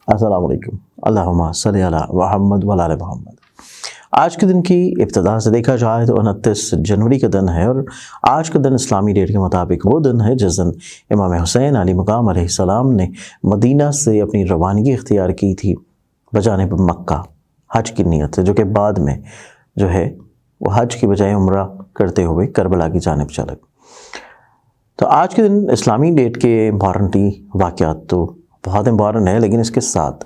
السلام علیکم، اللہم صلی علی محمد وعلی آل محمد۔ آج کے دن کی ابتدا سے دیکھا جائے تو 29 جنوری کا دن ہے، اور آج کا دن اسلامی ڈیٹ کے مطابق وہ دن ہے جس دن امام حسین علیہ مقام علیہ السلام نے مدینہ سے اپنی روانگی اختیار کی تھی بجانب مکہ حج کی نیت سے، جو کہ بعد میں جو ہے وہ حج کی بجائے عمرہ کرتے ہوئے کربلا کی جانب چلے۔ تو آج کے دن اسلامی ڈیٹ کے امپورٹنٹی واقعات تو بہت امپورٹنٹ ہے، لیکن اس کے ساتھ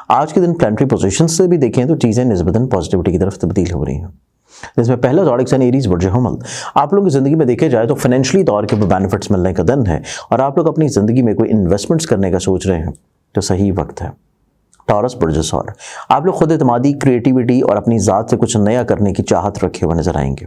آج کے دن پلانٹری پوزیشن سے بھی دیکھیں تو چیزیں نسبتاً پازیٹیوٹی کی طرف تبدیل ہو رہی ہیں، جس میں پہلا زوڈک سائن ایریز برج حمل۔ آپ لوگوں کی زندگی میں دیکھے جائے تو فائنینشلی طور کے بینیفٹس ملنے کا دن ہے، اور آپ لوگ اپنی زندگی میں کوئی انویسٹمنٹس کرنے کا سوچ رہے ہیں تو صحیح وقت ہے۔ ٹورس برج سور، آپ لوگ خود اعتمادی، کریٹیوٹی اور اپنی ذات سے کچھ نیا کرنے کی چاہت رکھے ہوئے نظر آئیں گے،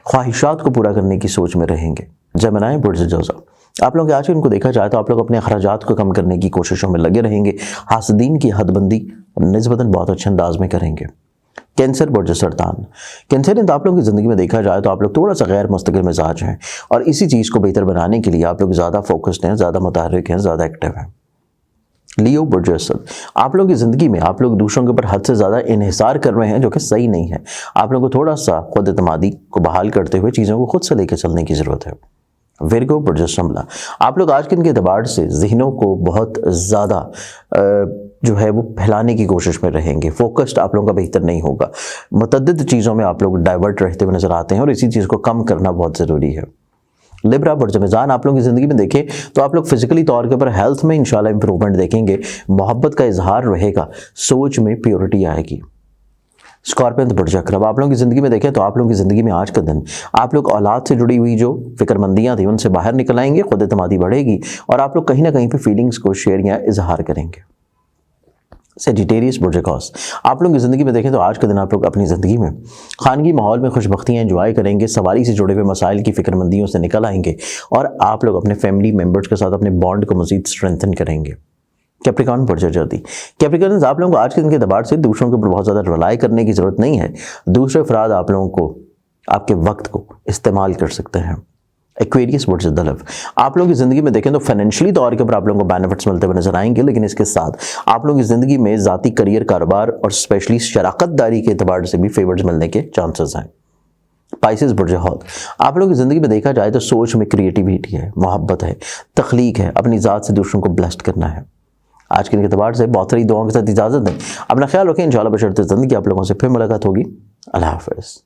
خواہشات کو پورا کرنے کی سوچ میں رہیں گے۔ جمنائی برج جوزا، آپ لوگ آج ان کو دیکھا جائے تو آپ لوگ اپنے اخراجات کو کم کرنے کی کوششوں میں لگے رہیں گے، حاسدین کی حد بندی نسبتاً بہت اچھے انداز میں کریں گے۔ کینسر برج سرطان، کینسر آپ لوگوں کی زندگی میں دیکھا جائے تو آپ لوگ تھوڑا سا غیر مستقل مزاج ہیں، اور اسی چیز کو بہتر بنانے کے لیے آپ لوگ زیادہ فوکسڈ ہیں، زیادہ متحرک ہیں، زیادہ ایکٹیو ہیں۔ لیو برج اسد، آپ لوگوں کی زندگی میں آپ لوگ دوسروں کے اوپر حد سے زیادہ انحصار کر رہے ہیں، جو کہ صحیح نہیں ہے۔ آپ لوگوں کو تھوڑا سا خود اعتمادی کو بحال کرتے ہوئے چیزوں کو خود سے لے کے چلنے کی ضرورت ہے۔ ورگو برج شملہ، آپ لوگ آج کے دن کے اعتبار سے ذہنوں کو بہت زیادہ جو ہے وہ پھیلانے کی کوشش میں رہیں گے، فوکسڈ آپ لوگوں کا بہتر نہیں ہوگا، متعدد چیزوں میں آپ لوگ ڈائیورٹ رہتے ہوئے نظر آتے ہیں، اور اسی چیز کو کم کرنا بہت ضروری ہے۔ لبرا برج میزان، آپ لوگوں کی زندگی میں دیکھیں تو آپ لوگ فزیکلی طور کے اوپر ہیلتھ میں انشاءاللہ امپرومنٹ دیکھیں گے، محبت کا اظہار رہے گا، سوچ میں پیورٹی آئے گی۔ اسکارپین برج عقرب، آپ لوگوں کی زندگی میں دیکھیں تو آپ لوگوں کی زندگی میں آج کا دن آپ لوگ اولاد سے جڑی ہوئی جو فکر مندیاں تھیں ان سے باہر نکل آئیں گے، خود اعتمادی بڑھے گی، اور آپ لوگ کہیں نہ کہیں پہ فیلنگز کو شیئر یا اظہار کریں گے۔ سیجیٹیریس برج قوس، آپ لوگوں کی زندگی میں دیکھیں تو آج کا دن آپ لوگ اپنی زندگی میں خانگی ماحول میں خوش بختیاں انجوائے کریں گے، سواری سے جڑے ہوئے مسائل کی فکر مندیوں سے نکل آئیں گے، اور آپ لوگ اپنے فیملی ممبرز کے ساتھ اپنے بانڈ کو مزید اسٹرینتھن کریں گے۔ کیپریکارن برج جدی، کیپریکارنز آپ لوگوں کو آج کے دن کے اعتبار سے دوسروں کے اوپر بہت زیادہ رلائی کرنے کی ضرورت نہیں ہے، دوسرے افراد آپ لوگوں کو آپ کے وقت کو استعمال کر سکتے ہیں۔ ایکویریس برج دلو، آپ لوگوں کی زندگی میں دیکھیں تو فائنینشلی طور کے اوپر آپ لوگوں کو بینیفٹس ملتے ہوئے نظر آئیں گے، لیکن اس کے ساتھ آپ لوگوں کی زندگی میں ذاتی کریئر، کاروبار اور اسپیشلی شراکت داری کے اعتبار سے بھی فیورز ملنے کے چانسز ہیں۔ پائسز برج حوت، آپ لوگوں کی زندگی میں دیکھا جائے تو سوچ میں کریٹیوٹی ہے، محبت ہے، تخلیق ہے، اپنی ذات سے دوسروں کو بلیسڈ کرنا ہے۔ آج کے دن کے اعتبار سے بہت ساری دعاؤں کے ساتھ اجازت دیں، اپنا خیال رکھیں، انشاءاللہ بشرط زندگی آپ لوگوں سے پھر ملاقات ہوگی۔ اللہ حافظ۔